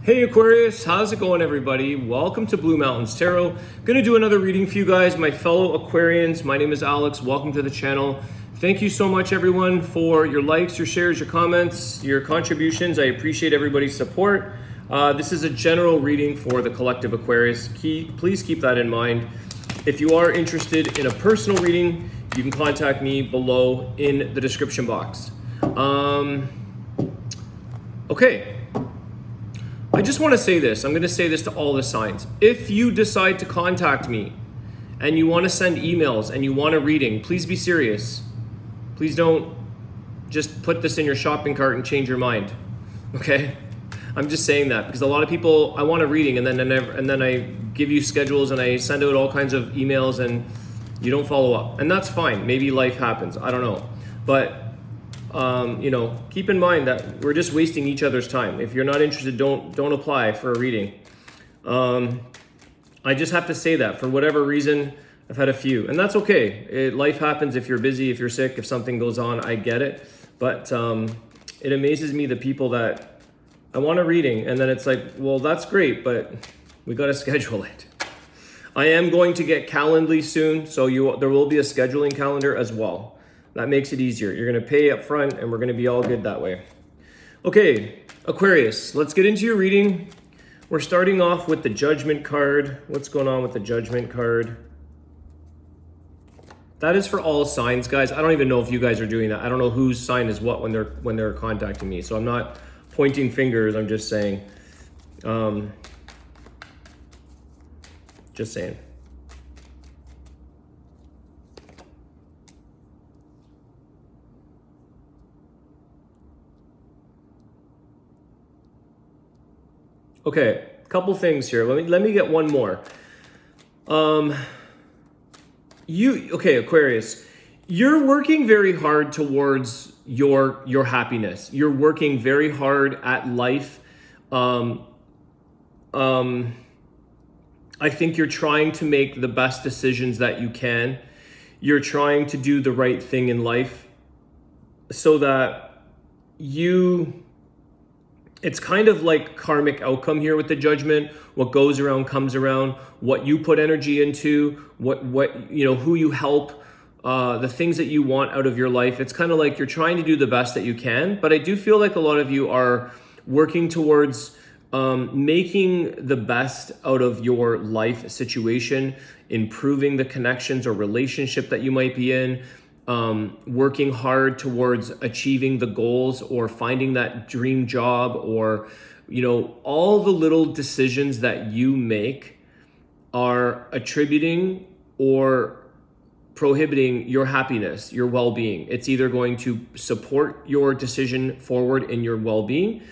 Hey Aquarius, how's it going everybody? Welcome to Blue Mountains Tarot. Gonna do another reading for you guys, my fellow Aquarians. My name is Alex, welcome to the channel. Thank you so much everyone for your likes, your shares, your comments, your contributions. I appreciate everybody's support. This is a general reading for the collective Aquarius. Please keep that in mind. If you are interested in a personal reading, you can contact me below in the description box. Okay. I just want to say this. I'm going to say this to all the signs. If you decide to contact me and you want to send emails and you want a reading, please be serious. Please don't just put this in your shopping cart and change your mind. Okay? I'm just saying that because a lot of people, I want a reading and then I give you schedules and I send out all kinds of emails and you don't follow up. And that's fine. Maybe life happens. I don't know. But keep in mind that we're just wasting each other's time. If you're not interested, don't apply for a reading. I just have to say that for whatever reason, I've had a few, and that's okay. Life happens. If you're busy, if you're sick, if something goes on, I get it. But it amazes me the people that I want a reading, and then it's like, well, that's great, but we got to schedule it. I am going to get Calendly soon, so there will be a scheduling calendar as well. That makes it easier. You're going to pay up front and we're going to be all good that way. Okay, Aquarius, let's get into your reading. We're starting off with the Judgment card. What's going on with the Judgment card? That is for all signs, guys. I don't even know if you guys are doing that. I don't know whose sign is what when they're contacting me. So I'm not pointing fingers. I'm just saying. Just saying. Okay, a couple things here. Let me get one more. Aquarius, you're working very hard towards your happiness. You're working very hard at life. I think you're trying to make the best decisions that you can. You're trying to do the right thing in life so that it's kind of like karmic outcome here with the Judgment. What goes around comes around. What you put energy into, who you help, the things that you want out of your life. It's kind of like you're trying to do the best that you can. But I do feel like a lot of you are working towards making the best out of your life situation, improving the connections or relationship that you might be in. Working hard towards achieving the goals or finding that dream job or, all the little decisions that you make are attributing or prohibiting your happiness, your well-being. It's either going to support your decision forward in your well-being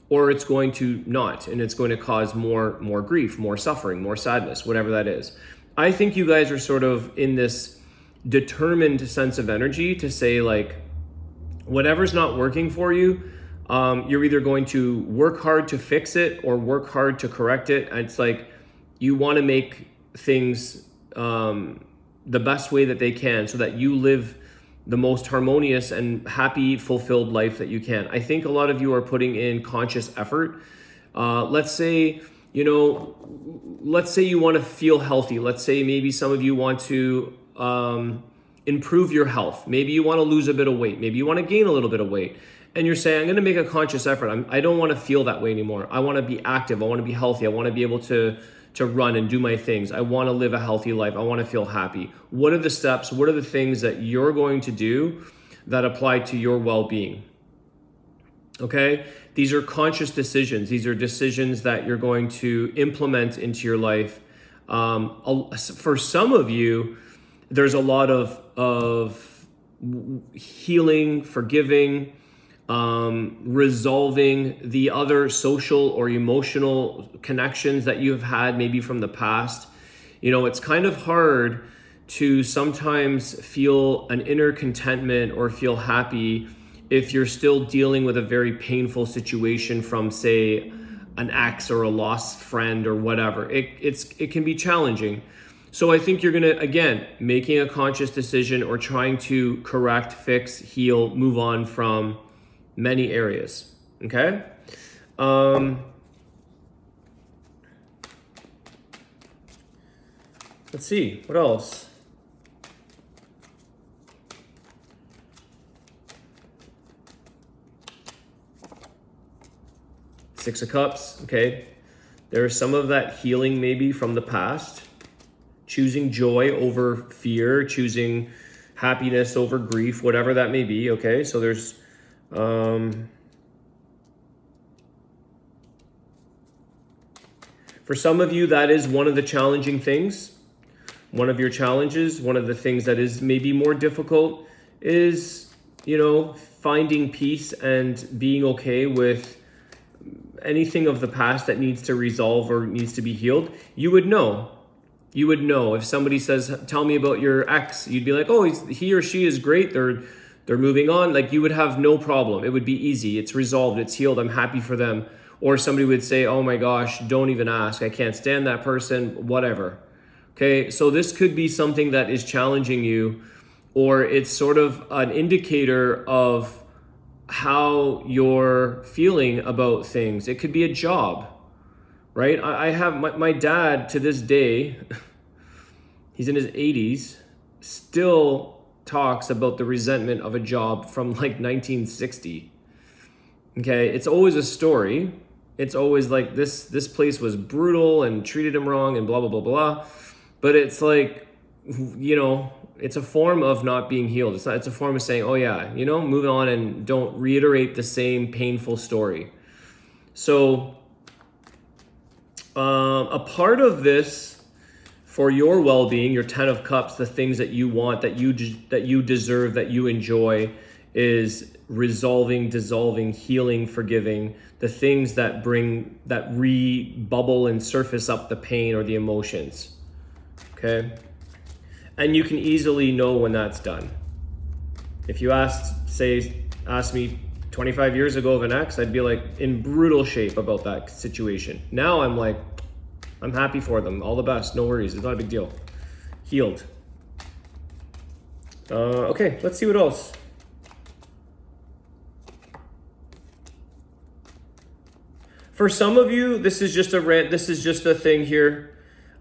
or it's going to not, and it's going to cause more grief, more suffering, more sadness, whatever that is. I think you guys are sort of in this determined sense of energy to say like whatever's not working for you, you're either going to work hard to fix it or work hard to correct it. And it's like you want to make things the best way that they can so that you live the most harmonious and happy, fulfilled life that you can. I think a lot of you are putting in conscious effort. Let's say you want to feel healthy. Let's say maybe some of you want to improve your health. Maybe you want to lose a bit of weight. Maybe you want to gain a little bit of weight. And you're saying, I'm going to make a conscious effort. I don't want to feel that way anymore. I want to be active. I want to be healthy. I want to be able to run and do my things. I want to live a healthy life. I want to feel happy. What are the steps? What are the things that you're going to do that apply to your well-being? Okay? These are conscious decisions. These are decisions that you're going to implement into your life. For some of you, there's a lot of healing, forgiving, resolving the other social or emotional connections that you've had maybe from the past. It's kind of hard to sometimes feel an inner contentment or feel happy if you're still dealing with a very painful situation from, say, an ex or a lost friend or whatever. It can be challenging. So I think you're going to, again, making a conscious decision or trying to correct, fix, heal, move on from many areas, okay? Let's see, what else? Six of Cups, okay. There's some of that healing maybe from the past. Choosing joy over fear, choosing happiness over grief, whatever that may be, okay? So there's... for some of you, that is one of the challenging things. One of your challenges, one of the things that is maybe more difficult is, you know, finding peace and being okay with anything of the past that needs to resolve or needs to be healed. You would know. You would know if somebody says, tell me about your ex, you'd be like, oh, he or she is great. They're moving on. Like, you would have no problem. It would be easy. It's resolved. It's healed. I'm happy for them. Or somebody would say, oh my gosh, don't even ask. I can't stand that person, whatever. Okay, so this could be something that is challenging you, or it's sort of an indicator of how you're feeling about things. It could be a job, right? I have my dad to this day, he's in his 80s, still talks about the resentment of a job from like 1960. Okay, it's always a story. It's always like this place was brutal and treated him wrong and blah, blah, blah, blah. But it's like, you know, it's a form of not being healed. It's a form of saying, oh yeah, you know, move on and don't reiterate the same painful story. So a part of this for your well-being, your 10 of Cups, the things that you want, that you deserve, that you enjoy, is resolving, dissolving, healing, forgiving, the things that re-bubble and surface up the pain or the emotions. Okay? And you can easily know when that's done. If you asked me 25 years ago of an ex, I'd be like in brutal shape about that situation. Now I'm like, I'm happy for them. All the best. No worries. It's not a big deal. Healed. Okay, let's see what else. For some of you, this is just a thing here.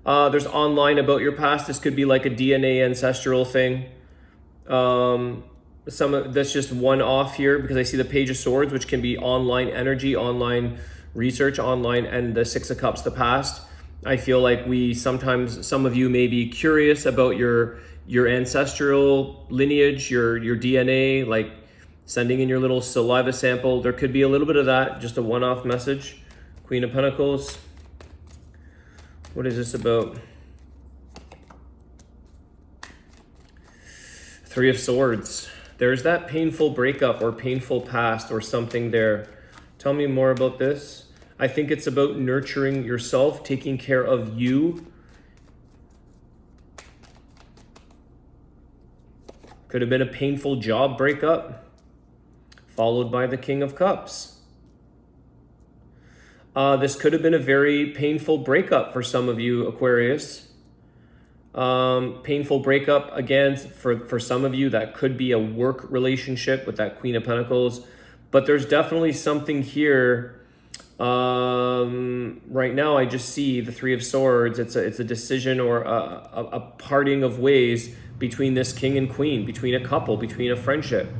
There's online about your past. This could be like a DNA ancestral thing. That's just one off here because I see the Page of Swords, which can be online energy, online research, online, and the Six of Cups, the past. I feel like some of you may be curious about your ancestral lineage, your DNA, like sending in your little saliva sample. There could be a little bit of that, just a one-off message. Queen of Pentacles. What is this about? Three of Swords. There's that painful breakup or painful past or something there. Tell me more about this. I think it's about nurturing yourself, taking care of you. Could have been a painful job breakup, followed by the King of Cups. This could have been a very painful breakup for some of you, Aquarius. Painful breakup, again, for some of you, that could be a work relationship with that Queen of Pentacles. But there's definitely something here. Right now, I just see the Three of Swords. It's a decision or a parting of ways between this king and queen, between a couple, between a friendship,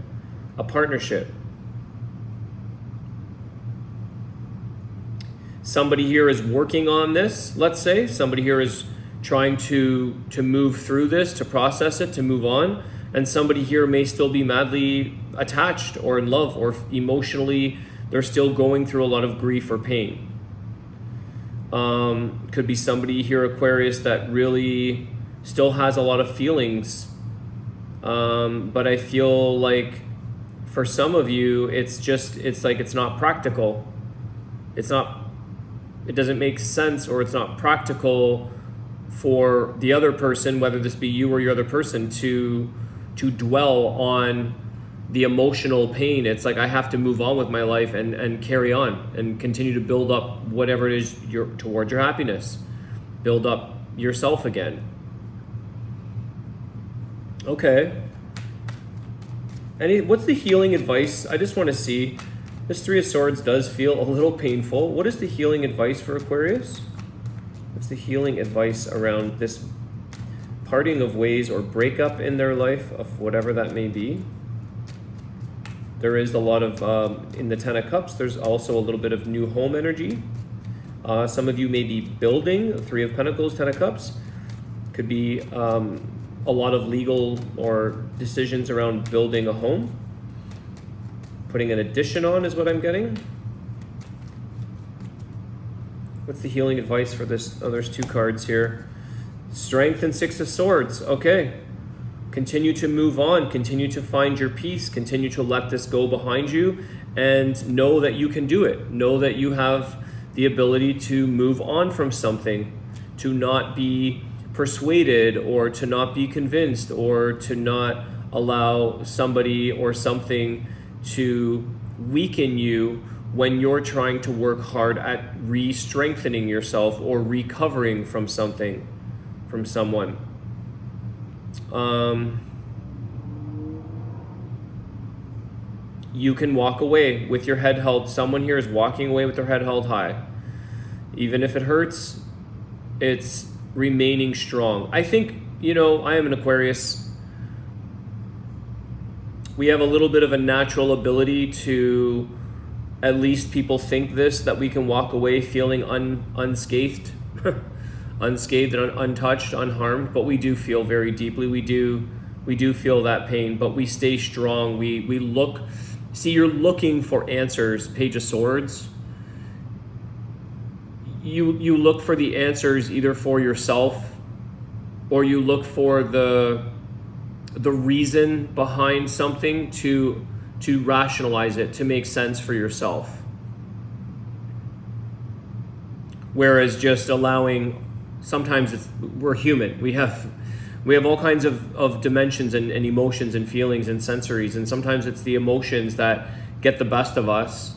a partnership. Somebody here is working on this, let's say. Somebody here is trying to move through this, to process it, to move on. And somebody here may still be madly attached or in love, or emotionally, they're still going through a lot of grief or pain. Could be somebody here, Aquarius, that really still has a lot of feelings. But I feel like for some of you, it's like it's not practical. It doesn't make sense, or it's not practical for the other person, whether this be you or your other person, to dwell on the emotional pain. It's like, I have to move on with my life and carry on and continue to build up whatever it is towards your happiness. Build up yourself again. Okay. What's the healing advice? I just want to see. This Three of Swords does feel a little painful. What is the healing advice for Aquarius? What's the healing advice around this parting of ways or breakup in their life, of whatever that may be. There is a lot of, in the Ten of Cups, there's also a little bit of new home energy. Some of you may be building, Three of Pentacles, Ten of Cups. Could be a lot of legal or decisions around building a home. Putting an addition on is what I'm getting. What's the healing advice for this? Oh, there's two cards here. Strength and Six of Swords. Okay. Continue to move on. Continue to find your peace. Continue to let this go behind you and know that you can do it. Know that you have the ability to move on from something, to not be persuaded or to not be convinced or to not allow somebody or something to weaken you when you're trying to work hard at re-strengthening yourself or recovering from something, from someone. You can walk away with your head held. Someone here is walking away with their head held high. Even if it hurts, it's remaining strong. I think, I am an Aquarius. We have a little bit of a natural ability to, at least people think this, that we can walk away feeling unscathed, unscathed and untouched, unharmed, but we do feel very deeply. We do feel that pain, but we stay strong. We look, see, you're looking for answers, Page of Swords. You look for the answers either for yourself or you look for the reason behind something to rationalize it, to make sense for yourself. Whereas just allowing, sometimes we're human. We have all kinds of dimensions and emotions and feelings and sensories, and sometimes it's the emotions that get the best of us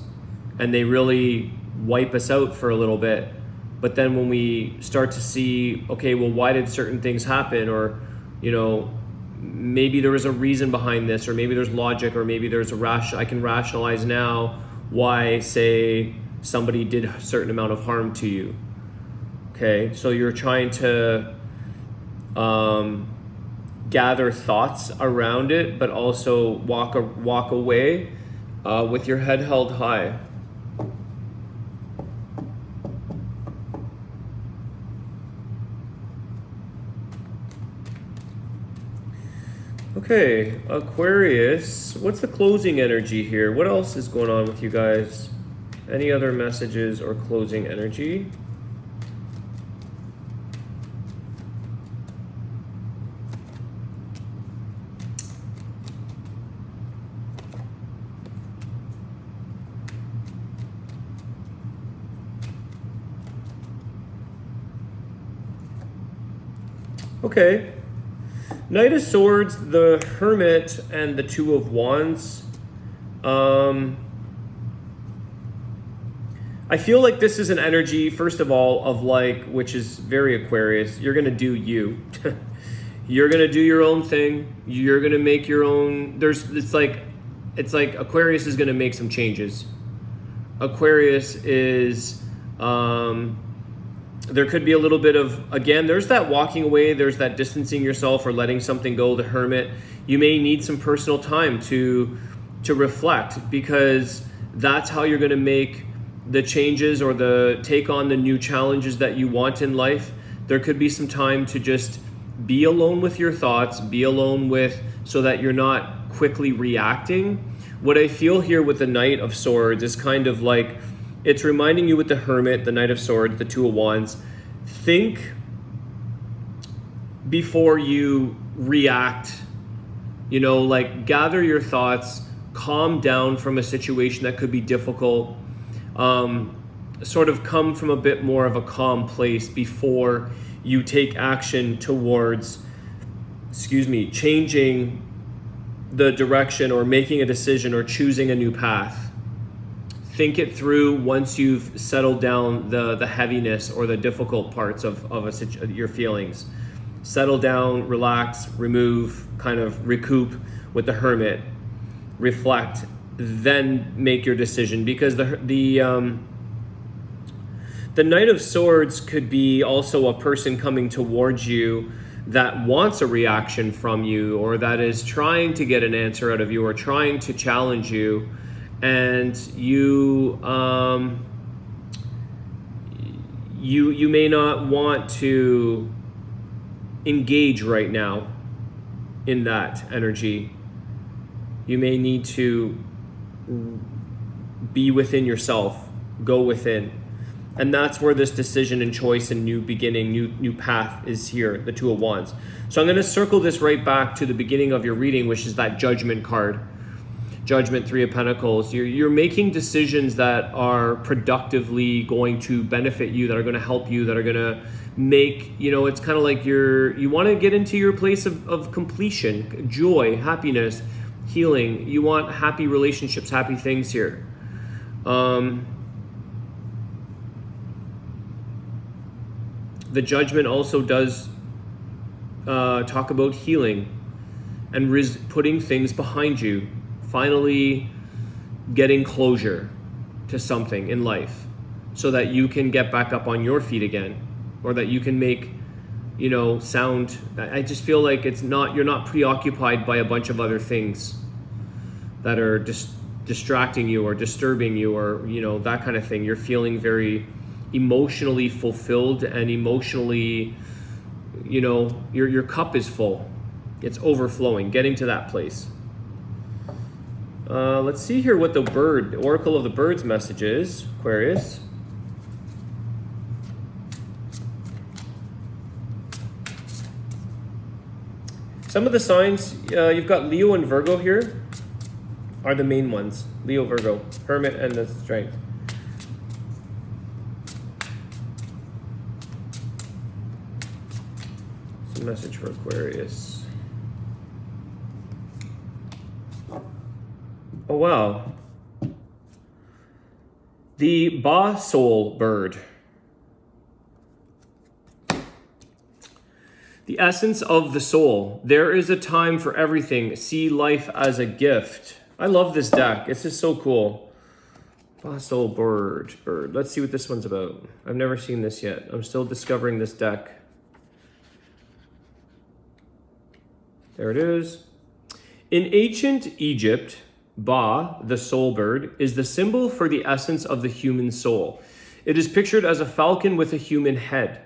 and they really wipe us out for a little bit. But then when we start to see, okay, well, why did certain things happen? Or, maybe there was a reason behind this, or maybe there's logic, or maybe there's I can rationalize now why, say, somebody did a certain amount of harm to you. Okay, so you're trying to gather thoughts around it, but also walk away with your head held high. Okay, Aquarius, what's the closing energy here? What else is going on with you guys? Any other messages or closing energy? Okay. Knight of Swords, the Hermit, and the Two of Wands. I feel like this is an energy, first of all, of which is very Aquarius. You're going to do you. You're going to do your own thing. You're going to make your own. It's like Aquarius is going to make some changes. Aquarius is, there could be a little bit of, again, there's that walking away, there's that distancing yourself or letting something go, the Hermit. You may need some personal time to reflect, because that's how you're going to make the changes or take on the new challenges that you want in life. There could be some time to just be alone with your thoughts, be alone with, so that you're not quickly reacting. What I feel here with the Knight of Swords is kind of like, it's reminding you with the Hermit, the Knight of Swords, the Two of Wands, think before you react, gather your thoughts, calm down from a situation that could be difficult, sort of come from a bit more of a calm place before you take action towards, changing the direction or making a decision or choosing a new path. Think it through once you've settled down the heaviness or the difficult parts of your feelings. Settle down, relax, remove, kind of recoup with the Hermit. Reflect, then make your decision, because the Knight of Swords could be also a person coming towards you that wants a reaction from you, or that is trying to get an answer out of you, or trying to challenge you, and you you may not want to engage right now in that energy. You may need to be within yourself, go within. And that's where this decision and choice and new beginning, new path is here, the Two of Wands. So I'm going to circle this right back to the beginning of your reading, which is that Judgment card. Judgment, Three of Pentacles. You're making decisions that are productively going to benefit you, that are going to help you, that are going to make, it's kind of like you want to get into your place of completion, joy, happiness, healing. You want happy relationships, happy things here. The Judgment also does talk about healing and putting things behind you, finally getting closure to something in life so that you can get back up on your feet again, or that you can make, sound. I just feel like you're not preoccupied by a bunch of other things that are just distracting you or disturbing you, or, that kind of thing. You're feeling very emotionally fulfilled and emotionally, your cup is full. It's overflowing, getting to that place. Let's see here what the Oracle of the Birds message is, Aquarius. Some of the signs, you've got Leo and Virgo here, are the main ones. Leo, Virgo, Hermit, and the Strength. It's a message for Aquarius. Oh, wow. The Ba Soul bird. The essence of the soul. There is a time for everything. See life as a gift. I love this deck. It's just so cool. Ba Soul bird. Let's see what this one's about. I've never seen this yet. I'm still discovering this deck. There it is. In ancient Egypt, Ba, the soul bird, is the symbol for the essence of the human soul. It is pictured as a falcon with a human head.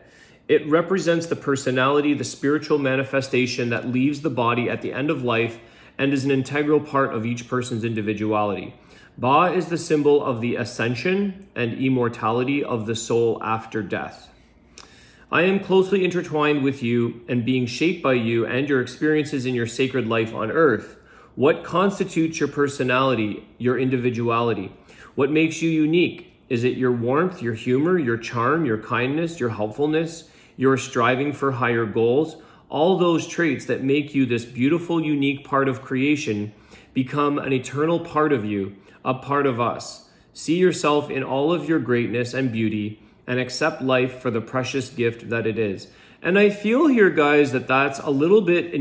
It represents the personality, the spiritual manifestation that leaves the body at the end of life and is an integral part of each person's individuality. Ba is the symbol of the ascension and immortality of the soul after death. I am closely intertwined with you and being shaped by you and your experiences in your sacred life on earth. What constitutes your personality, your individuality? What makes you unique? Is it your warmth, your humor, your charm, your kindness, your helpfulness, your striving for higher goals? All those traits that make you this beautiful, unique part of creation become an eternal part of you, a part of us. See yourself in all of your greatness and beauty and accept life for the precious gift that it is. And I feel here, guys, that that's a little bit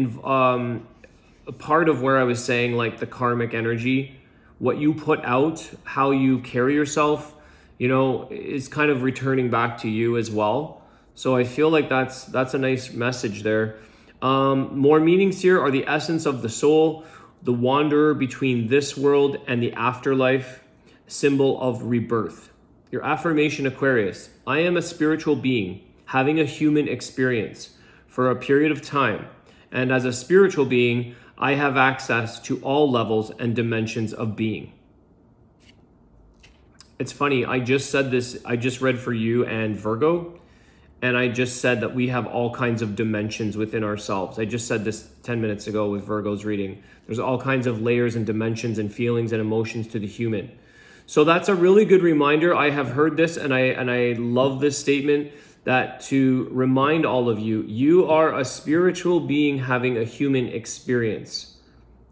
a part of where I was saying, like, the karmic energy, what you put out, how you carry yourself, is kind of returning back to you as well. So I feel like that's a nice message there. More meanings here are the essence of the soul, the wanderer between this world and the afterlife, symbol of rebirth. Your affirmation, Aquarius: I am a spiritual being having a human experience for a period of time. And as a spiritual being, I have access to all levels and dimensions of being. It's funny, I just said this, I just read for you and Virgo, and I just said that we have all kinds of dimensions within ourselves. I just said this 10 minutes ago with Virgo's reading. There's all kinds of layers and dimensions and feelings and emotions to the human. So that's a really good reminder. I have heard this, and I love this statement, that to remind all of you, you are a spiritual being having a human experience.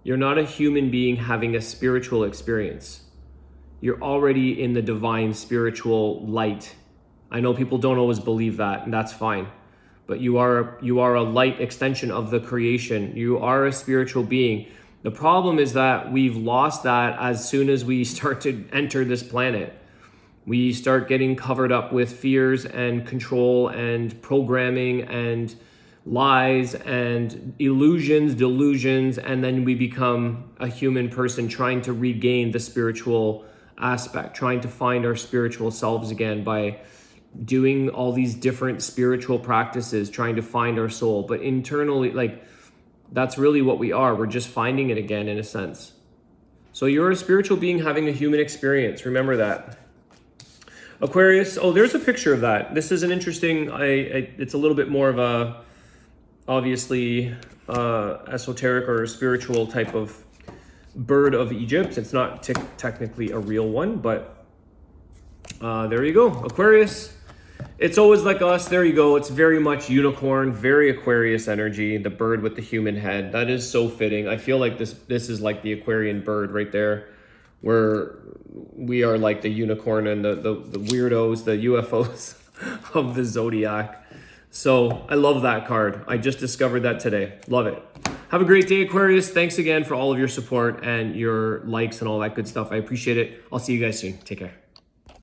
You're not a human being having a spiritual experience. You're already in the divine spiritual light. I know people don't always believe that, and that's fine. But you are a light extension of the creation. You are a spiritual being. The problem is that we've lost that as soon as we start to enter this planet. We start getting covered up with fears and control and programming and lies and illusions, delusions, and then we become a human person trying to regain the spiritual aspect, trying to find our spiritual selves again by doing all these different spiritual practices, trying to find our soul. But internally, like, that's really what we are. We're just finding it again in a sense. So you're a spiritual being having a human experience. Remember that. Aquarius, oh, there's a picture of that. This is an interesting, it's a little bit more of a, obviously, esoteric or spiritual type of bird of Egypt. It's not technically a real one, but there you go. Aquarius, it's always like us. There you go. It's very much unicorn, very Aquarius energy, the bird with the human head. That is so fitting. I feel like this is like the Aquarian bird right there, where we are like the unicorn and the weirdos, the UFOs of the zodiac. So I love that card. I just discovered that today. Love it. Have a great day, Aquarius. Thanks again for all of your support and your likes and all that good stuff. I appreciate it. I'll see you guys soon. Take care.